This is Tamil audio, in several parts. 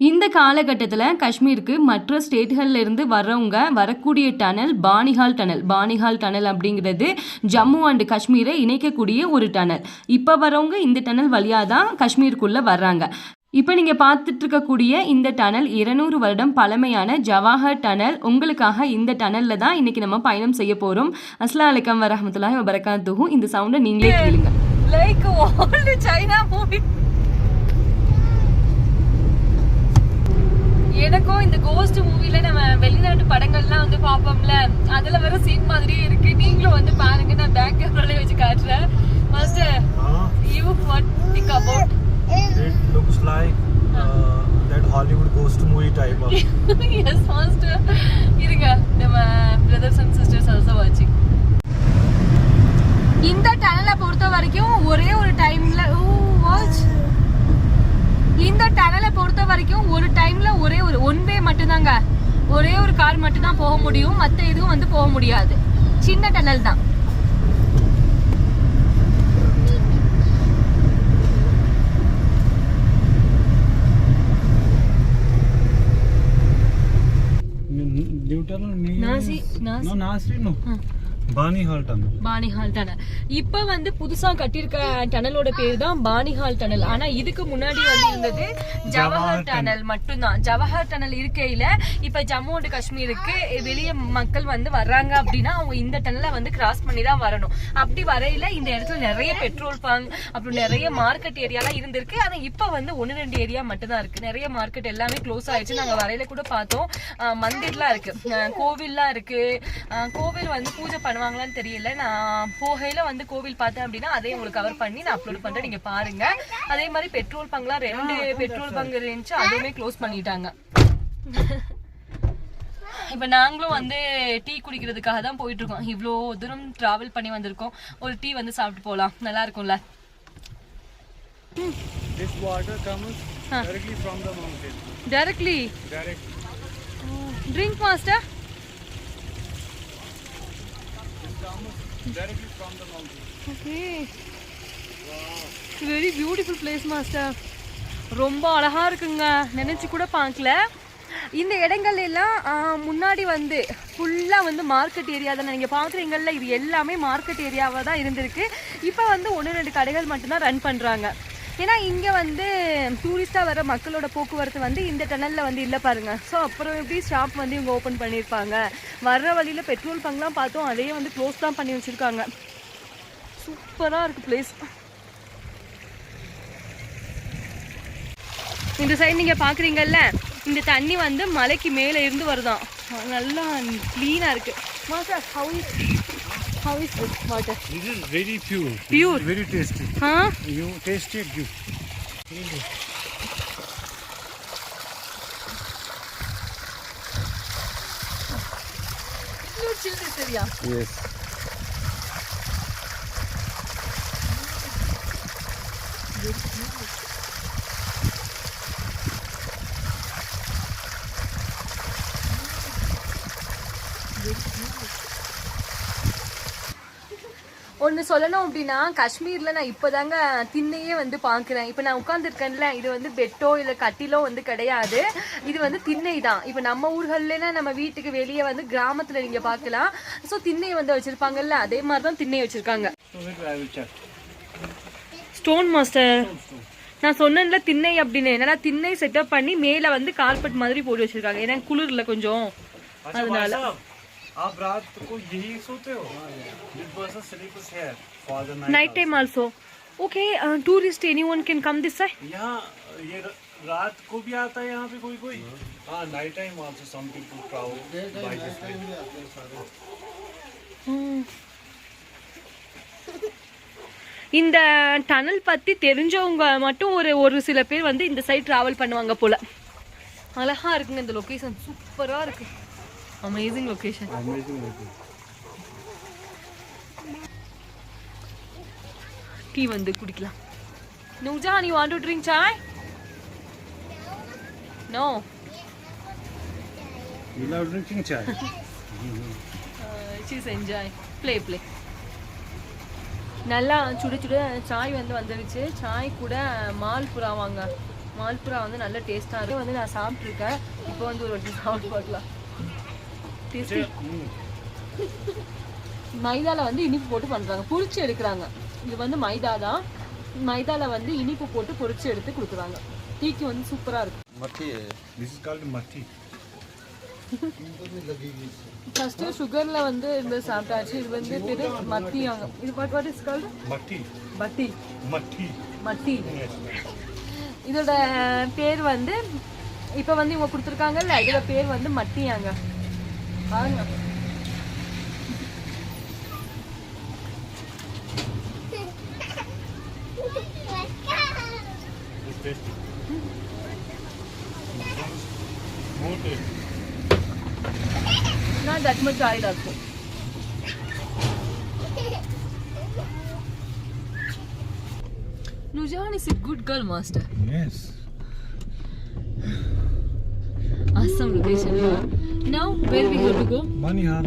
இந்த காலகட்டத்தில் காஷ்மீருக்கு மற்ற ஸ்டேட்கள்ல இருந்து வர்றவங்க வரக்கூடிய டனல் பானிஹால் டனல் அப்படிங்கிறது ஜம்மு அண்ட் காஷ்மீரை இணைக்கக்கூடிய ஒரு டனல். இப்போ வரவங்க இந்த டனல் வழியாக தான் காஷ்மீருக்குள்ளே வர்றாங்க. இப்போ நீங்கள் பார்த்துட்டு இருக்கக்கூடிய இந்த டனல் 200 வருடம் பழமையான ஜவாஹர் டனல். உங்களுக்காக இந்த டனலில் தான் இன்னைக்கு நம்ம பயணம் செய்ய போகிறோம். அஸ்ஸலாமு அலைக்கும் வரஹ்மத்துல்லாஹி வபரகாத்துஹு. இந்த சவுண்டை நீங்களே கேளுங்க. Like old China movie. எனக்கும் இந்த கோஸ்ட் மூவில நம்ம வெளிநாட்டு படங்கள்லாம் வந்து பாப்போம்ல, அதுல வர சீன் மாதிரியே இருக்கு. நீங்களும் வந்து பாருங்க, நான் பேக் கேமரால வச்சு காட்டுறேன். Master, you what think about? It looks like that Hollywood ghost movie type of. Yes, master. இருங்க, நம்ம brothers and sisters also watching. இந்த டனலை பொறுத்த வரைக்கும் ஒரே ஒரு டைம்ல ஒரு டைம்ல ஒரே ஒரு ஒன் வே மட்டும்தாங்க, ஒரே ஒரு கார் மட்டும் தான் போக முடியும். மற்ற எதுவும் வந்து போக முடியாது. சின்ன டனல் தான். பானிஹால் டனல் இப்ப வந்து புதுசா கட்டியிருக்க டனலோட பேர் தான் பானிஹால் டனல். ஆனா இதுக்கு முன்னாடி வந்து இருந்தது ஜவஹர் டனல் மட்டும்தான். ஜவஹர் டனல் இருக்கையில இப்ப ஜம்மு அண்ட் காஷ்மீருக்கு வெளியே மக்கள் வந்து வர்றாங்க அப்படின்னா அவங்க இந்த டனலை வந்து கிராஸ் பண்ணி தான் வரணும். அப்படி வரையில இந்த இடத்துல நிறைய பெட்ரோல் பங்க் அப்புறம் நிறைய மார்க்கெட் ஏரியாலாம் இருந்திருக்கு. ஆனா இப்ப வந்து 1-2 ஏரியா மட்டும் தான் இருக்கு. நிறைய மார்க்கெட் எல்லாமே க்ளோஸ் ஆயிடுச்சு. நாங்க வரையில கூட பார்த்தோம். மந்திர்லாம் இருக்கு, கோவில்லாம் இருக்கு. கோவில் வந்து பூஜை பண்ணுவாங்களான்னு தெரியல. நான் போகையில வந்து கோவில் பார்த்தேன் அப்படின்னா அதே உங்களுக்கு கவர் பண்ணி நான் அப்லோட் பண்றேன், நீங்க பாருங்க. அதே மாதிரி பெட்ரோல் பங்க்லாம் 2 பெட்ரோல் பங்க் இருந்துச்சு, அதுவுமே க்ளோஸ் பண்ணிட்டாங்க. இப்ப நாங்களும் வந்து டீ குடிக்கிறதுக்காக தான் போயிட்டு இருக்கோம். இவ்வளோ தூரம் டிராவல் பண்ணி வந்திருக்கோம். ஒரு டீ வந்து சாப்பிட்டு போலாம், நல்லா இருக்கும்ல. This water comes directly from the mountain. Directly. Drink master. Directly from the mountain. Okay. Wow. Very beautiful place master. ரொம்ப அழகா இருக்குங்க, நினைச்சு கூட பார்க்கல. இந்த இடங்கள் எல்லாம் முன்னாடி வந்து ஃபுல்லா வந்து மார்க்கெட் ஏரியா தானே நீங்க பாக்குறீங்கல்ல, இது எல்லாமே மார்க்கெட் ஏரியாவா தான் இருந்திருக்கு. இப்போ வந்து 1-2 கடைகள் மட்டும்தான் ரன் பண்றாங்க. ஏன்னா இங்கே வந்து டூரிஸ்டாக வர மக்களோட போக்குவரத்து வந்து இந்த டனலில் வந்து இல்லை பாருங்க. ஸோ அப்புறம் எப்படி ஷாப் வந்து இவங்க ஓப்பன் பண்ணியிருப்பாங்க. வர்ற வழியில் பெட்ரோல் பங்க்லாம் பார்த்தோம், அதையே வந்து க்ளோஸ் தான் பண்ணி வச்சுருக்காங்க. சூப்பராக இருக்குது பிளேஸ். இந்த சைடு நீங்கள் பார்க்குறீங்கல்ல, இந்த தண்ணி வந்து மலைக்கு மேலே இருந்து வருதான். நல்லா க்ளீனாக இருக்குது. Master, how is this water? This is very pure. Pure. Very tasty. Huh? You taste it, you. You chill this area. Yes. ஒன்று சொல்லணும் அப்படின்னா, காஷ்மீரில் நான் இப்போதாங்க திண்ணையே வந்து பார்க்குறேன். இப்போ நான் உட்காந்துருக்கேன்ல, இது வந்து பெட்டோ இல்லை கட்டிலோ வந்து கிடையாது. இது வந்து திண்ணை தான். இப்போ நம்ம ஊர்கள்லாம் நம்ம வீட்டுக்கு வெளியே வந்து கிராமத்தில் நீங்கள் பார்க்கலாம். ஸோ திண்ணை வந்து வச்சுருப்பாங்கல்ல, அதே மாதிரி தான் திண்ணை வச்சுருக்காங்க. ஸ்டோன் மாஸ்டர், நான் சொன்னேன்ல திண்ணை அப்படின்னு. என்னன்னா திண்ணை செட்டப் பண்ணி மேலே வந்து கார்பெட் மாதிரி போட்டு வச்சுருக்காங்க. ஏன்னா குளிரில் கொஞ்சம், அதனால. आप रात को यही सोते हो? This person sleeps here for the night. Night time also. Okay, tourist anyone can come this side. यहाँ ये रात को भी आता है यहाँ पे कोई. हाँ, night time also some people travel by this way. இந்த டனல் பத்தி தெரிஞ்சவங்க மட்டும் ஒரு சில பேர் வந்து இந்த சைடு டிராவல் பண்ணுவாங்க போல. அழகா இருக்குங்க இந்த லொகேஷன், சூப்பரா இருக்கு. Amazing location. டீ வந்து குடிக்கலாம். நூஜான், you want to drink chai? No. You love drinking chai? She's enjoy. Play. நல்லா சுட சாய் வந்து வந்துடுச்சு. சாய் கூட மால் புறா வாங்க மால்புரா வந்து நல்ல டேஸ்டா இருக்கு. வந்து நான் சாப்பிட்டுருக்கேன். இப்போ வந்து ஒரு வாட்டி சாப்பிட்டு பார்க்கலாம். டேஸ்டி. மைதால வந்து இனிப்பு போட்டு பண்றாங்க, பொரிச்சு எடுக்கிறாங்க. இது வந்து மைதா தான், மைதால வந்து இனிப்பு போட்டு பொரிச்சு எடுத்து கொடுக்குறாங்க. டீக்கு வந்து சூப்பரா இருக்கு. मट्ठी है, this is called mathri. First சுகர்ல வந்து இந்த சாப்பிட்டாச்சு. இது வந்து பேரு மத்தியாங்க. இது வாட் இஸ் கால்ட்? मट्ठी. மட்டி. मट्ठी. மட்டி. இதோட பேர் வந்து இப்போ வந்து இவங்க கொடுத்துருக்காங்கல்ல, இதோட பேர் வந்து மட்டியாங்க. பாருங்க. It's tasty. More tasty. Not that much oil also. Nurjan is a good girl, master. Yes. Awesome location. Now, where we have to go? Banihal.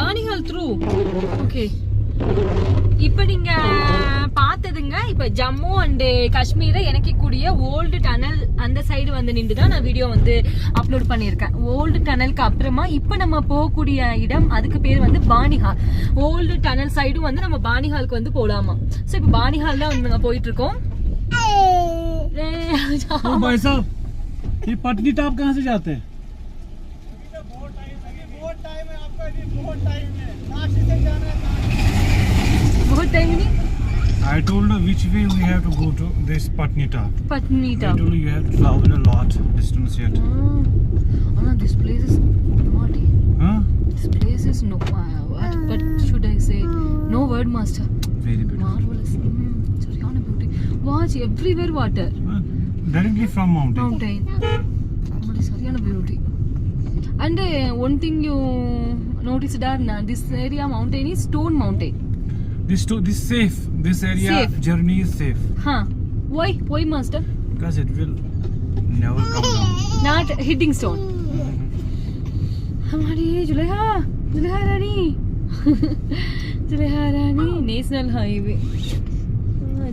Banihal through. Okay. இப்போ நீங்க பார்த்ததுங்க, இப்போ ஜம்மு அண்ட் காஷ்மீரை இணைக்கக்கூடிய ஓல்டு டனல் அந்த சைடு வந்து நின்று தான் நான் வீடியோ வந்து அப்லோட் பண்ணியிருக்கேன். ஓல்டு டனலுக்கு அப்புறமா இப்போ நம்ம போகக்கூடிய இடம், அதுக்கு பேர் வந்து பானிஹால். ஓல்டு டனல் சைடும் வந்து நம்ம பானிஹாலுக்கு வந்து போகலாமா. ஸோ இப்போ பானிஹால் தான் வந்து நாங்கள் போயிட்டு இருக்கோம். भाई साहब, ये पटनी टॉप कहाँ से जाते हैं? बहुत टाइम नहीं. I told her which way we have to go to this Patni top. Patni I top. told her you have to travel a lot distance yet. This place is naughty. Huh? This place is no. What should I say? No word, master. Very beautiful. Marvelous. Seriயான beauty. Watch everywhere water. Directly from mountain. Mountain. Seriயான beauty. And one thing you noticed that this area mountain is stone mountain. This safe. This area Safe. journey is safe. Huh? Why? Why, master? Because it will never come down. Not hitting stone. हमारी जुलेहा रानी जुलेहा रानी नेशनल हाईवे.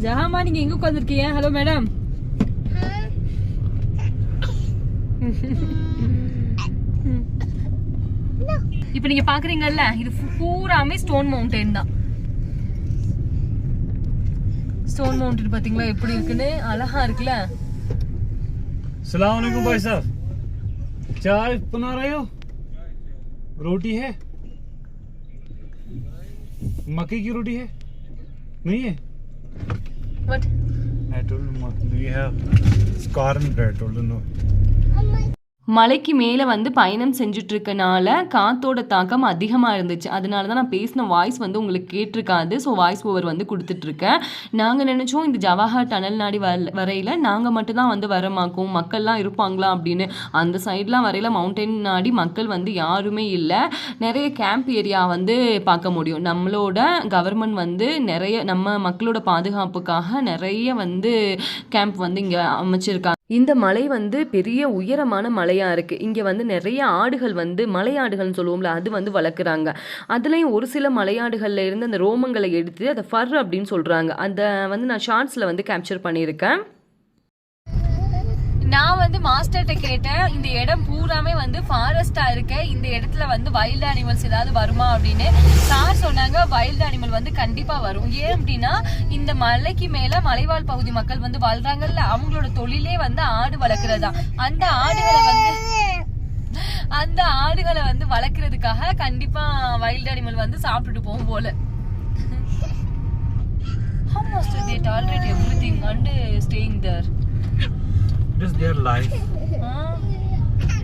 जहाँ हमारी நீங்க எங்க உட்கார்ந்திருக்கீங்க? Hello madam. இப்போ நீங்க பாக்குறீங்கல்ல, இது பூராமே ஸ்டோன் மவுண்டன் தான். ஸ்டோன் மவுண்டன் பாத்தீங்களா எப்படி இருக்குன்னு, அழகா இருக்குல்ல. सलाम वालेकुम भाई साहब, चाय बना रहे हो? रोटी है? मक्की की रोटी है? नहीं है? What? I told him we have corn bread. Told him no. மலைக்கு மேலே வந்து பயணம் செஞ்சுட்டு இருக்கனால காத்தோட தாக்கம் அதிகமாக இருந்துச்சு. அதனால தான் நான் பேசின வாய்ஸ் வந்து உங்களுக்கு கேட்டிருக்காது. ஸோ வாய்ஸ் ஓவர் வந்து கொடுத்துட்ருக்கேன். நாங்கள் நினச்சோம் இந்த ஜவஹர் டனல் நாடி வரையில் நாங்கள் மட்டும்தான் வந்து வரமாக்கும், மக்கள்லாம் இருப்பாங்களா அப்படின்னு. அந்த சைட்லாம் வரையில் மவுண்டன் நாடி மக்கள் வந்து யாருமே இல்லை. நிறைய கேம்ப் ஏரியா வந்து பார்க்க முடியும். நம்மளோட கவர்மெண்ட் வந்து நிறைய நம்ம மக்களோட பாதுகாப்புக்காக நிறைய வந்து கேம்ப் வந்து இங்கே அமைச்சிருக்காங்க. இந்த மலை வந்து பெரிய உயரமான மலையாக இருக்குது. இங்கே வந்து நிறைய ஆடுகள் வந்து மலையாடுகள்னு சொல்லுவோம்ல, அது வந்து வளர்க்குறாங்க. அதுலேயும் ஒரு சில மலையாடுகளில் இருந்து அந்த ரோமங்களை எடுத்து அதை ஃபர் அப்படின்னு சொல்கிறாங்க. அதை வந்து நான் ஷார்ட்ஸில் வந்து கேப்சர் பண்ணியிருக்கேன். நான் வந்து மாஸ்டர்கிட்ட கேட்டேன், இந்த இடம் பூராமே வந்து ஃபாரஸ்டா இருக்கு, இந்த இடத்துல வந்து வைல்டு அனிமல்ஸ் ஏதாவது வருமா அப்படின்னு. சார் சொன்னாங்க வைல்டு அனிமல் வந்து கண்டிப்பா வரும். ஏன் அப்படின்னா இந்த மலைக்கு மேல மலைவாழ் பகுதி மக்கள் வந்து வாழ்றாங்கல்ல, அவங்களோட தொழிலே வந்து ஆடு வளர்க்கறதா. அந்த ஆடுகளை வந்து வளர்க்கறதுக்காக கண்டிப்பா வைல்டு அனிமல் வந்து சாப்பிட்டுட்டு போகும் போல. How master they tolerate everything and staying there? It is their life.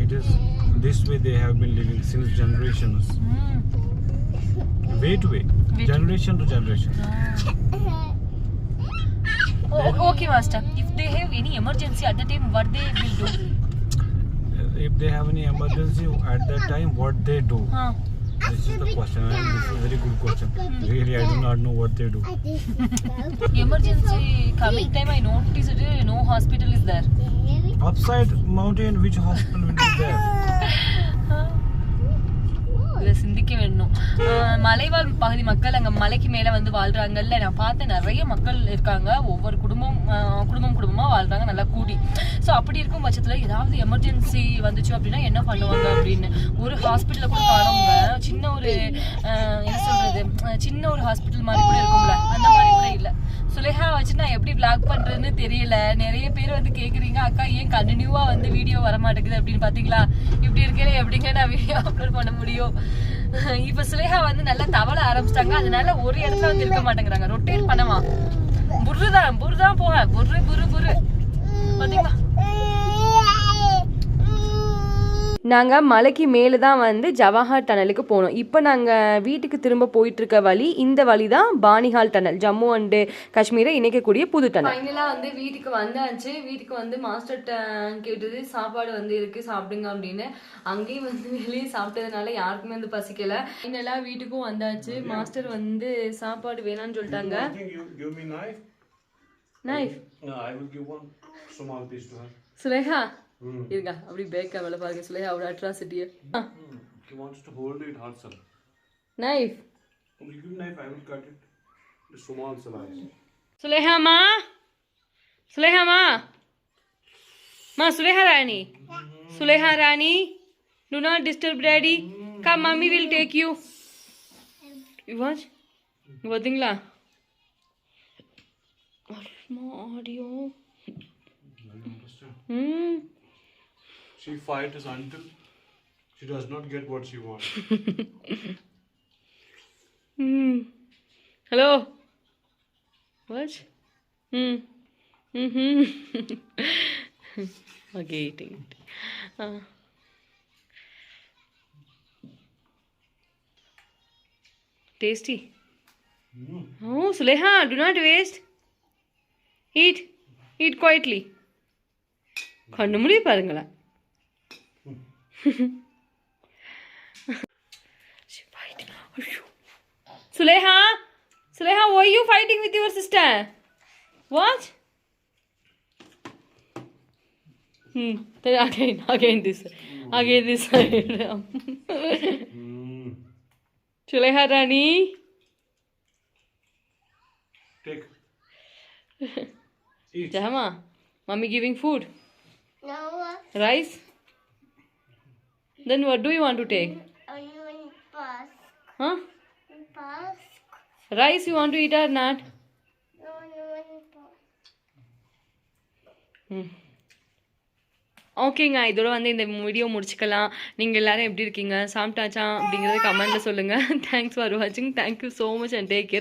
It is this way they have been living since generations. Way to way, generation to generation. Okay, master. If they have any emergency at the time, what they will do? If they have any emergency at that time, what they do? This is the question, and this is a very good question. Really, I do not know what they do. Emergency coming time, I noticed no hospital is there. Upside mountain, which hospital will be there? இதை சிந்திக்க வேணும். மலைவாழ் பகுதி மக்கள் அங்க மலைக்கு மேல வந்து வாழ்றாங்கல்ல, நான் பார்த்தேன் நிறைய மக்கள் இருக்காங்க, ஒவ்வொரு குடும்பமா வாழ்றாங்க நல்லா கூடி. ஸோ அப்படி இருக்கும் பட்சத்துல ஏதாவது எமர்ஜென்சி வந்துச்சு அப்படின்னா என்ன பண்ணுவாங்க அப்படின்னு ஒரு ஹாஸ்பிட்டல்ல கூட காணவங்க, சின்ன ஒரு என்ன சொல்றது, சின்ன ஒரு ஹாஸ்பிட்டல் மாதிரி கூட இருக்கும்ல, அந்த மாதிரி கூட இல்ல. சுலேஹா வச்சு நான் எப்படி விளாக் பண்றதுன்னு தெரியல. நிறைய பேர் வந்து கேக்குறீங்க, அக்கா ஏன் கண்டினியூவா வந்து வீடியோ வர மாட்டேங்குது அப்படின்னு. பாத்தீங்களா, இப்படி இருக்கே எப்படிங்க நான் வீடியோ அப்லோட் பண்ண முடியும். இப்ப சுலேஹா வந்து நல்லா தவள ஆரம்பிச்சிட்டாங்க, அதனால ஒரு இடத்துல வந்து இருக்க மாட்டேங்கிறாங்க, ரொட்டேட் பண்ணவா. புருதான் போக புரு பாத்தீங்களா. நாங்கள் மலைக்கு மேலே தான் வந்து ஜவஹர் டனலுக்கு போனோம். இப்போ நாங்கள் வீட்டுக்கு திரும்ப போயிட்டுருக்க வழி இந்த வழி தான் பானிஹால் டனல், ஜம்மு அண்டு காஷ்மீரை இணைக்கக்கூடிய புது டனல். ஃபைனலாக வந்து வீட்டுக்கு வந்தாச்சு. வீட்டுக்கு வந்து மாஸ்டர் கேட்டது சாப்பாடு வந்து இருக்குது சாப்பிடுங்க அப்படின்னு. அங்கேயும் வந்து வெளியே சாப்பிட்டதுனால யாருக்குமே வந்து பசிக்கலை. ஃபைனலாக வீட்டுக்கும் வந்தாச்சு. மாஸ்டர் வந்து சாப்பாடு வேணான்னு சொல்லிட்டாங்க. நைஃப் சுலேஹா இருங்க, அப்படி பேக்கா வேலை பாருங்க. சுலேஹா அவரோட அட்ராசிட்டியை. He wants to hold it herself. Knife. You give knife, I will cut it. The small slice. Suleha ma. Ma Suleha Rani. Suleha Rani. Do not disturb daddy. Come, mommy will take you. You watch? Vadingla. Audio. She fights until she does not get what she wants. Hello. What? Okay, eating it. Tasty. Oh, Suleha, do not waste. Eat quietly. கண்ணு முடி பாருங்களேன். Suleha, why are you fighting with your sister? What? Again this side. Suleha Rani. Take. Eat. Jahama, mommy giving food. No. Rice? Then what do you want to take? Huh? Rice you want to eat or not? ஓகேங்க, இதோட வந்து இந்த வீடியோ முடிச்சுக்கலாம். நீங்கள் எல்லாரும் எப்படி இருக்கீங்க, சாப்பிட்டாச்சா அப்படிங்கிறத கமெண்ட்டில் சொல்லுங்கள். தேங்க்ஸ் ஃபார் வாட்சிங். Thank you so much and take care.